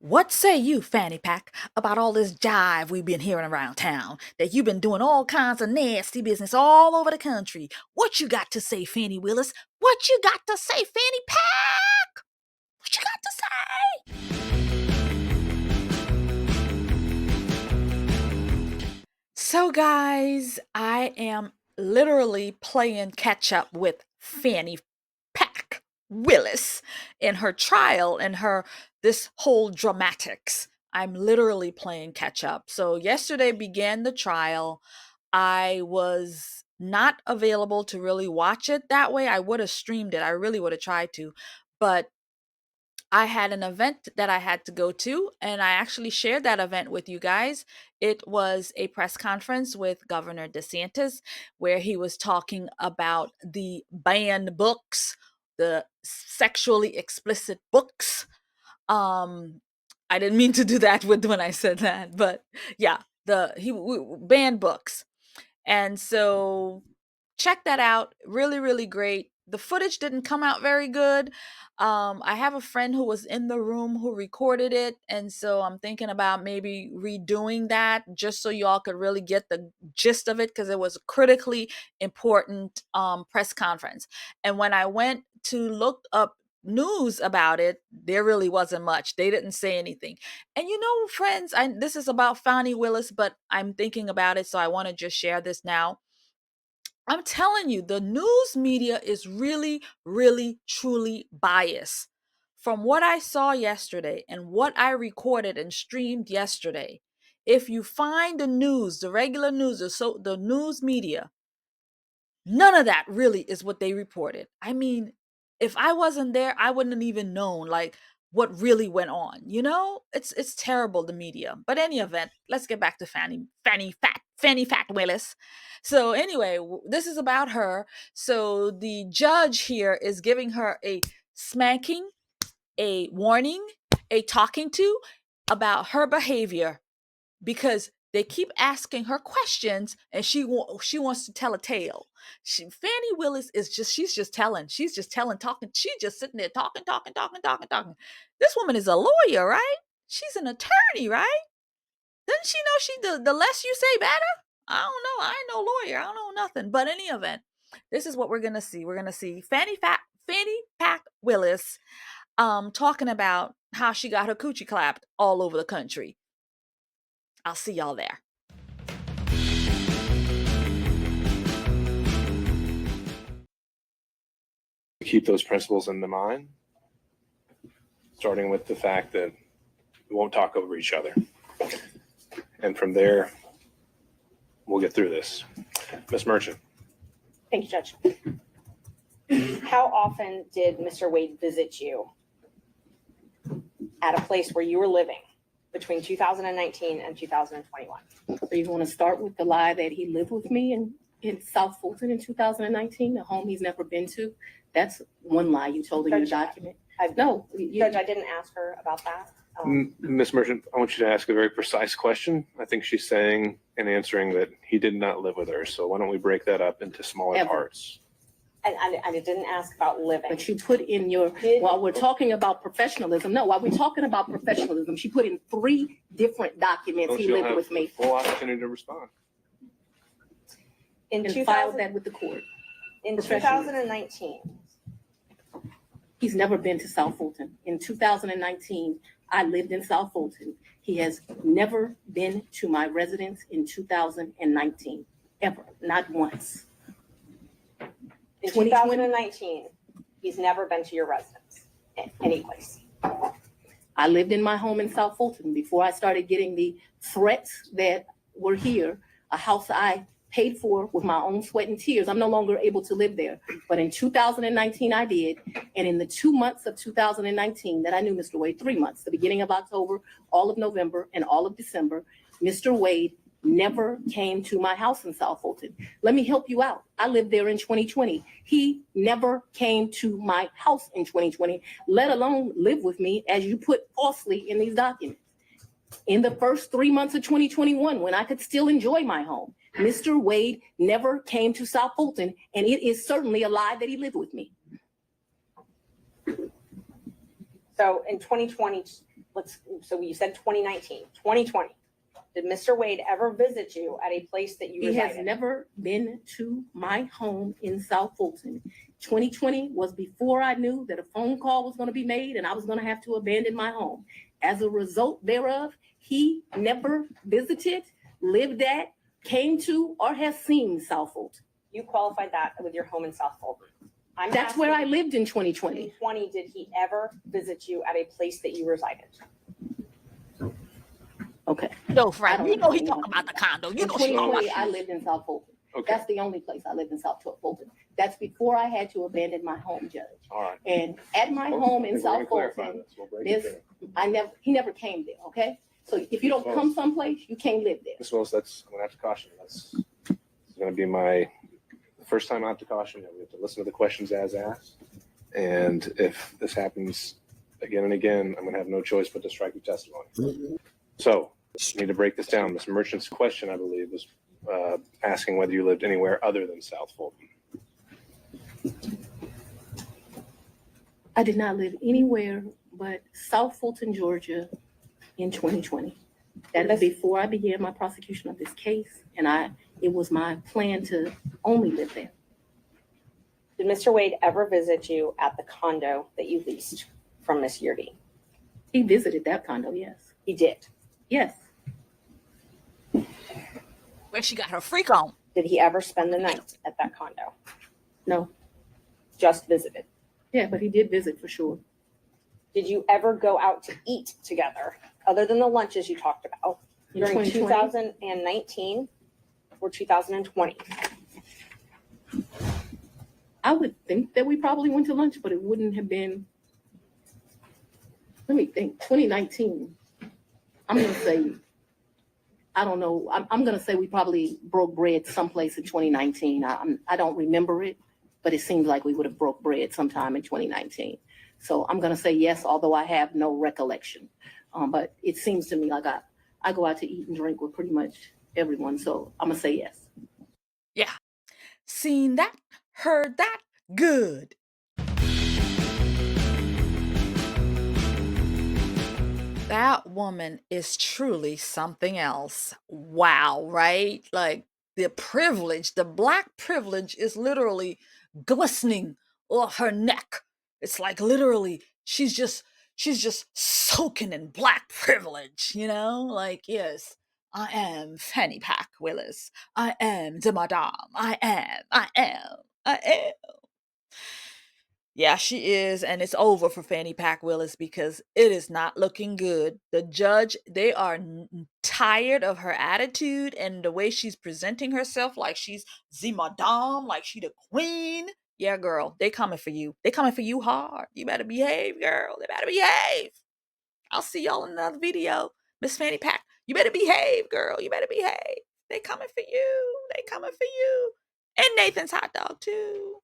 What say you, Fanny Pack, about all this jive we've been hearing around town? That you've been doing all kinds of nasty business all over the country. What you got to say, Fani Willis? What you got to say, Fanny Pack? What you got to say? So, guys, I am literally playing catch up with Fani Pack Willis in her trial and her this whole dramatics. I'm literally playing catch up. So yesterday began the trial. I was not available to really watch it that way. I would have streamed it. I really would have tried to, but I had an event that I had to go to, and I actually shared that event with you guys. It was a press conference with Governor DeSantis where he was talking about the banned books, the sexually explicit books. Um, I didn't mean to do that when I said that, but yeah, he banned books. And so check that out. Really, really great. The footage didn't come out very good. I have a friend who was in the room who recorded it. And so I'm thinking about maybe redoing that just so y'all could really get the gist of it because it was a critically important press conference. And when I went to look up news about it, there really wasn't much. They didn't say anything. And friends, this is about Fani Willis, but I'm thinking about it, so I want to just share this now. I'm telling you, the news media is really, really, truly biased. From what I saw yesterday and what I recorded and streamed yesterday, if you find the news, the regular news, the news media, none of that really is what they reported. I mean, if I wasn't there, I wouldn't have even known what really went on. It's terrible, the media. But any event, let's get back to Fanny Fat Willis. So anyway, this is about her. So the judge here is giving her a spanking, a warning, a talking to about her behavior because they keep asking her questions and she wants to tell a tale. Fani Willis she's just telling, talking. She's just sitting there talking, talking, talking, talking, talking. This woman is a lawyer, right? She's an attorney, right? Doesn't she know the less you say better? I don't know. I ain't no lawyer. I don't know nothing. But in any event, this is what we're gonna see. We're gonna see Fanny Pack Willis talking about how she got her coochie clapped all over the country. I'll see y'all there. Keep those principles in the mind, starting with the fact that we won't talk over each other. And from there, we'll get through this. Ms. Merchant. Thank you, Judge. How often did Mr. Wade visit you at a place where you were living between 2019 and 2021? So you want to start with the lie that he lived with me in South Fulton in 2019, a home he's never been to? That's one lie you told in your document. Judge, I didn't ask her about that. Ms. Merchant, I want you to ask a very precise question. I think she's saying and answering that he did not live with her. So why don't we break that up into smaller parts? I didn't ask about living. But you put in while we're talking about professionalism, she put in 3 different documents. Don't he lived with me. Full opportunity to respond. And filed that with the court. In 2019. He's never been to South Fulton. In 2019, I lived in South Fulton. He has never been to my residence in 2019, ever, not once. In 2019, he's never been to your residence, any place. I lived in my home in South Fulton before I started getting the threats that were here, a house I paid for with my own sweat and tears. I'm no longer able to live there. But in 2019, I did. And in the 2 months of 2019 that I knew Mr. Wade, 3 months, the beginning of October, all of November, and all of December, Mr. Wade never came to my house in South Fulton. Let me help you out. I lived there in 2020. He never came to my house in 2020, let alone live with me, as you put falsely in these documents. In the first 3 months of 2021, when I could still enjoy my home, Mr. Wade never came to South Fulton, and it is certainly a lie that he lived with me. So in 2020, so you said 2019, 2020. Did Mr. Wade ever visit you at a place that you He resided? has never been to my home in South Fulton. 2020 was before I knew that a phone call was going to be made and I was going to have to abandon my home. As a result thereof, he never visited, lived at, came to, or has seen South Fulton. You qualified that with your home in South Fulton. That's where I lived in 2020. 2020, did he ever visit you at a place that you resided? Okay. No, Frank, I you don't know he know. talking about the condo. You In know she talking 2020, about I lived in South Fulton. Okay. That's the only place I lived in South Fulton. That's before I had to abandon my home, Judge. All right. And at my home in South Fulton, he never came there, okay? So if you don't come someplace, you can't live there. Ms. Willis, I'm gonna have to caution you. This is gonna be my first time out to caution you. We have to listen to the questions as asked. And if this happens again and again, I'm gonna have no choice but to strike your testimony. So you need to break this down. Ms. Merchant's question, I believe, was asking whether you lived anywhere other than South Fulton. I did not live anywhere but South Fulton, Georgia in 2020. That is before I began my prosecution of this case, and it was my plan to only live there. Did Mr. Wade ever visit you at the condo that you leased from Miss Yurdi? He visited that condo, yes. He did. Yes. where she got her freak on. Did he ever spend the night at that condo? No. Just visited. Yeah, but he did visit for sure. Did you ever go out to eat together, other than the lunches you talked about, In during 2020? 2019 or 2020? I would think that we probably went to lunch, but it wouldn't have been, let me think, 2019. I'm going to say, I don't know. I'm going to say we probably broke bread someplace in 2019. I don't remember it, but it seems like we would have broke bread sometime in 2019. So I'm going to say yes, although I have no recollection. But it seems to me like I go out to eat and drink with pretty much everyone. So I'm going to say yes. Yeah. Seen that, heard that, good. That woman is truly something else. Wow, right? Like the privilege, the black privilege is literally glistening off her neck. It's like literally she's just soaking in black privilege, you know? Like, yes, I am Fani Pack Willis. I am the madame. I am. Yeah, she is, and it's over for Fani Pack Willis because it is not looking good. The judge, they are tired of her attitude and the way she's presenting herself, like she's the madame, like she the queen. Yeah, girl, they coming for you. They coming for you hard. You better behave, girl. They better behave. I'll see y'all in another video. Miss Fani Pack, you better behave, girl. You better behave. They coming for you. They coming for you. And Nathan's hot dog, too.